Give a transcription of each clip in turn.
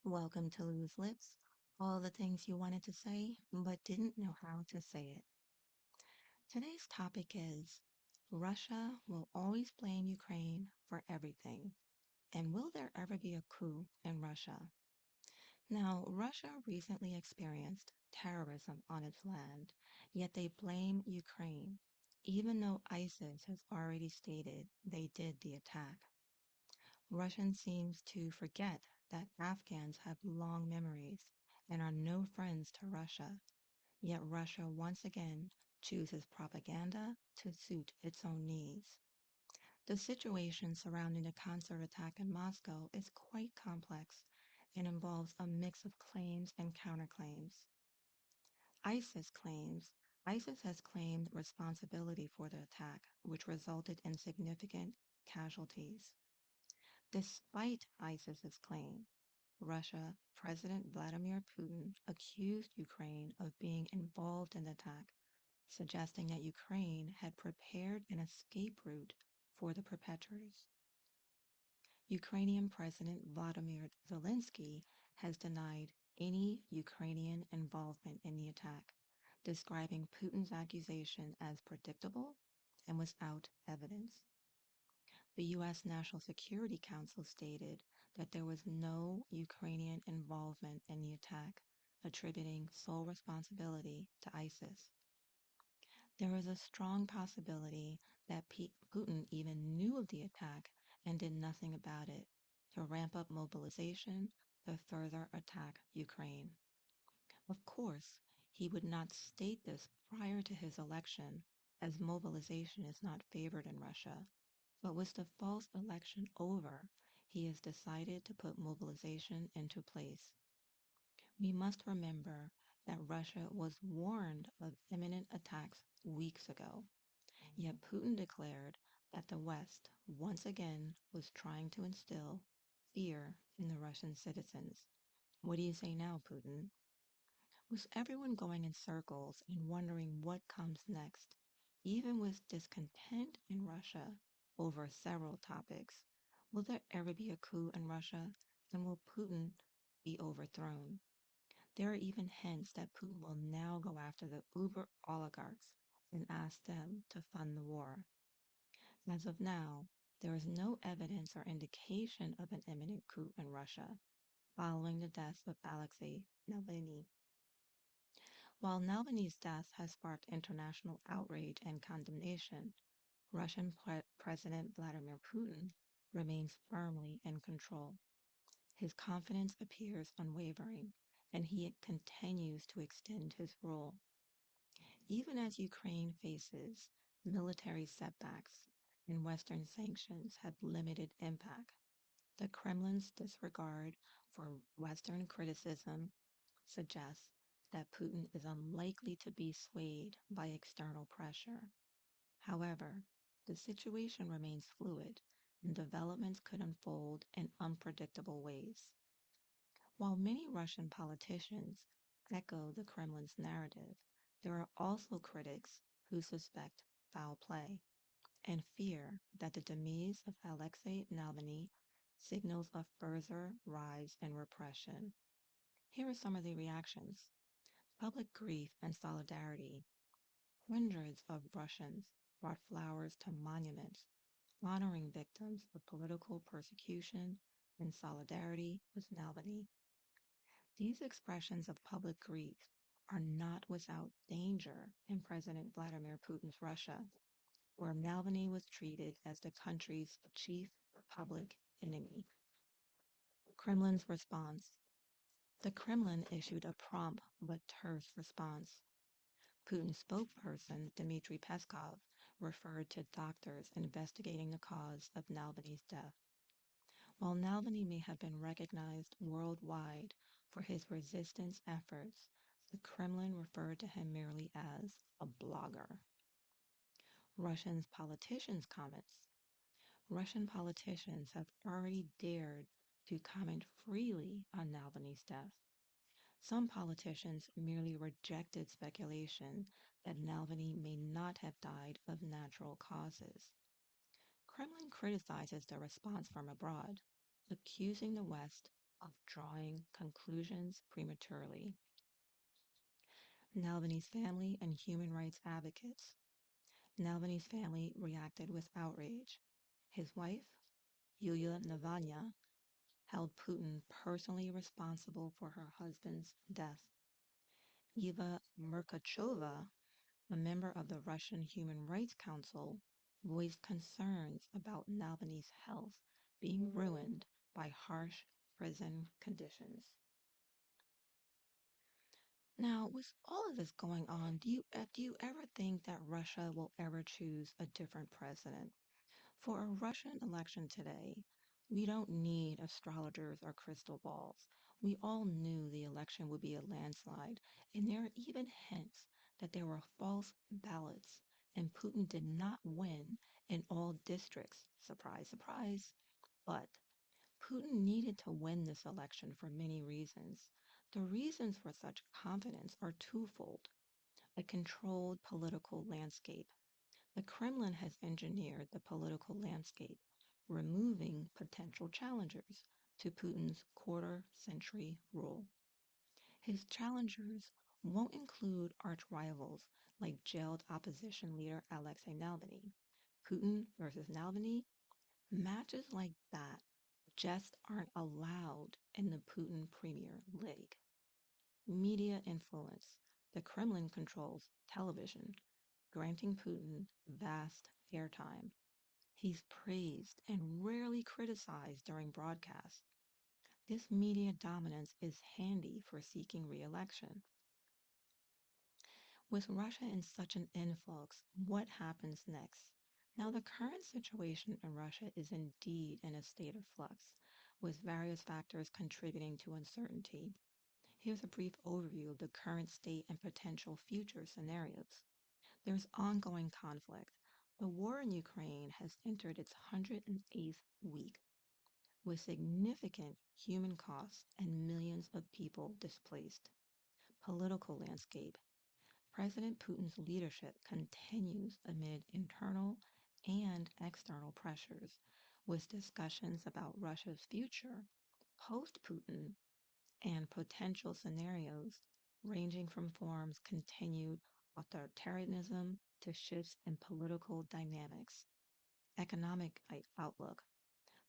Welcome to Loose Lips. All the things you wanted to say, but didn't know how to say it. Today's topic is Russia will always blame Ukraine for everything. And will there ever be a coup in Russia? Now, Russia recently experienced terrorism on its land, yet they blame Ukraine, even though ISIS has already stated they did the attack. Russia seems to forget that Afghans have long memories and are no friends to Russia, yet Russia once again chooses propaganda to suit its own needs. The situation surrounding the concert attack in Moscow is quite complex and involves a mix of claims and counterclaims. ISIS claims ISIS has claimed responsibility for the attack, which resulted in significant casualties. Despite ISIS's claim, Russia President Vladimir Putin accused Ukraine of being involved in the attack, suggesting that Ukraine had prepared an escape route for the perpetrators. Ukrainian President Vladimir Zelensky has denied any Ukrainian involvement in the attack, describing Putin's accusation as predictable and without evidence. The U.S. National Security Council stated that there was no Ukrainian involvement in the attack, attributing sole responsibility to ISIS. There is a strong possibility that Putin even knew of the attack and did nothing about it to ramp up mobilization to further attack Ukraine. Of course, he would not state this prior to his election, as mobilization is not favored in Russia. But with the false election over, he has decided to put mobilization into place. We must remember that Russia was warned of imminent attacks weeks ago, yet Putin declared that the West once again was trying to instill fear in the Russian citizens. What do you say now, Putin? With everyone going in circles and wondering what comes next, even with discontent in Russia over several topics, will there ever be a coup in Russia and will Putin be overthrown? There are even hints that Putin will now go after the uber oligarchs and ask them to fund the war. As of now, there is no evidence or indication of an imminent coup in Russia following the death of Alexei Navalny. While Navalny's death has sparked international outrage and condemnation, Russian President Vladimir Putin remains firmly in control. His confidence appears unwavering, and he continues to extend his rule. Even as Ukraine faces military setbacks and Western sanctions have limited impact, the Kremlin's disregard for Western criticism suggests that Putin is unlikely to be swayed by external pressure. However, the situation remains fluid and developments could unfold in unpredictable ways. While many Russian politicians echo the Kremlin's narrative, there are also critics who suspect foul play and fear that the demise of Alexei Navalny signals a further rise in repression. Here are some of the reactions. Public grief and solidarity. Hundreds of Russians brought flowers to monuments honoring victims of political persecution in solidarity with Navalny. These expressions of public grief are not without danger in President Vladimir Putin's Russia, where Navalny was treated as the country's chief public enemy. Kremlin's response. The Kremlin issued a prompt but terse response. Putin's spokesperson, Dmitry Peskov, referred to doctors investigating the cause of Navalny's death. While Navalny may have been recognized worldwide for his resistance efforts, the Kremlin referred to him merely as a blogger. Russian politicians' comments. Russian politicians have already dared to comment freely on Navalny's death. Some politicians merely rejected speculation that Navalny may not have died of natural causes. Kremlin criticizes the response from abroad, accusing the West of drawing conclusions prematurely. Navalny's family and human rights advocates. Navalny's family reacted with outrage. His wife, Yulia Navalny, held Putin personally responsible for her husband's death. Eva Merkachova, a member of the Russian Human Rights Council, voiced concerns about Navalny's health being ruined by harsh prison conditions. Now, with all of this going on, do you ever think that Russia will ever choose a different president? For a Russian election today, we don't need astrologers or crystal balls. We all knew the election would be a landslide, and there are even hints that there were false ballots, and Putin did not win in all districts. Surprise, surprise. But Putin needed to win this election for many reasons. The reasons for such confidence are twofold: a controlled political landscape. The Kremlin has engineered the political landscape, removing potential challengers to Putin's quarter-century rule. His challengers won't include arch rivals like jailed opposition leader Alexei Navalny. Putin versus Navalny, matches like that just aren't allowed in the Putin Premier League. Media influence. The Kremlin controls television, granting Putin vast airtime. He's praised and rarely criticized during broadcasts. This media dominance is handy for seeking re-election. With Russia in such an influx, what happens next? Now, the current situation in Russia is indeed in a state of flux, with various factors contributing to uncertainty. Here's a brief overview of the current state and potential future scenarios. There's ongoing conflict. The war in Ukraine has entered its 108th week, with significant human costs and millions of people displaced. Political landscape. President Putin's leadership continues amid internal and external pressures, with discussions about Russia's future post Putin and potential scenarios ranging from forms continued authoritarianism to shifts in political dynamics. Economic outlook.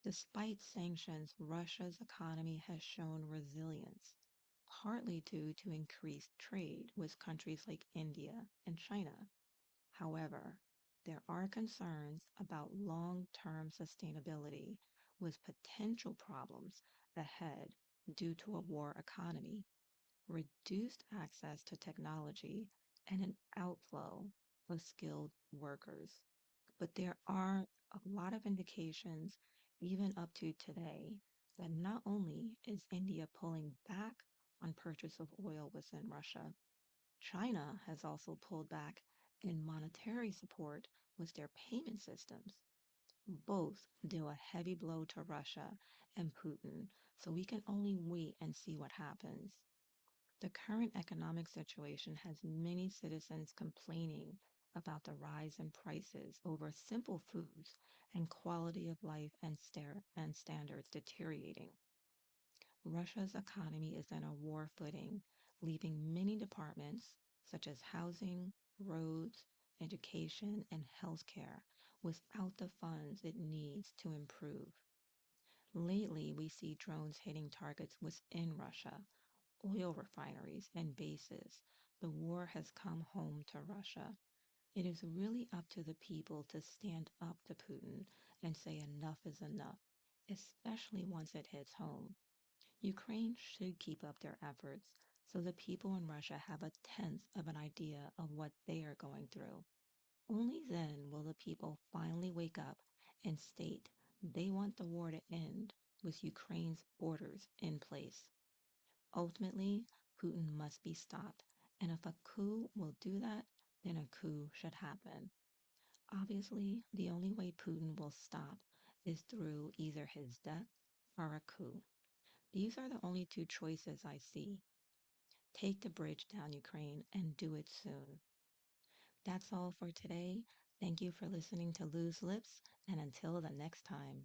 Despite sanctions, Russia's economy has shown resilience, partly due to increased trade with countries like India and China. However, there are concerns about long-term sustainability, with potential problems ahead due to a war economy, reduced access to technology, and an outflow of skilled workers. But there are a lot of indications, even up to today, that not only is India pulling back on purchase of oil within Russia, China has also pulled back in monetary support with their payment systems. Both deal a heavy blow to Russia and Putin, so we can only wait and see what happens. The current economic situation has many citizens complaining about the rise in prices over simple foods and quality of life and standards deteriorating. Russia's economy is in a war footing, leaving many departments, such as housing, roads, education, and healthcare, without the funds it needs to improve. Lately, we see drones hitting targets within Russia, oil refineries, and bases. The war has come home to Russia. It is really up to the people to stand up to Putin and say enough is enough, especially once it hits home. Ukraine should keep up their efforts so the people in Russia have a tenth of an idea of what they are going through. Only then will the people finally wake up and state they want the war to end with Ukraine's borders in place. Ultimately, Putin must be stopped, and if a coup will do that, then a coup should happen. Obviously, the only way Putin will stop is through either his death or a coup. These are the only two choices I see. Take the bridge down Ukraine and do it soon. That's all for today. Thank you for listening to Loose Lips, and until the next time.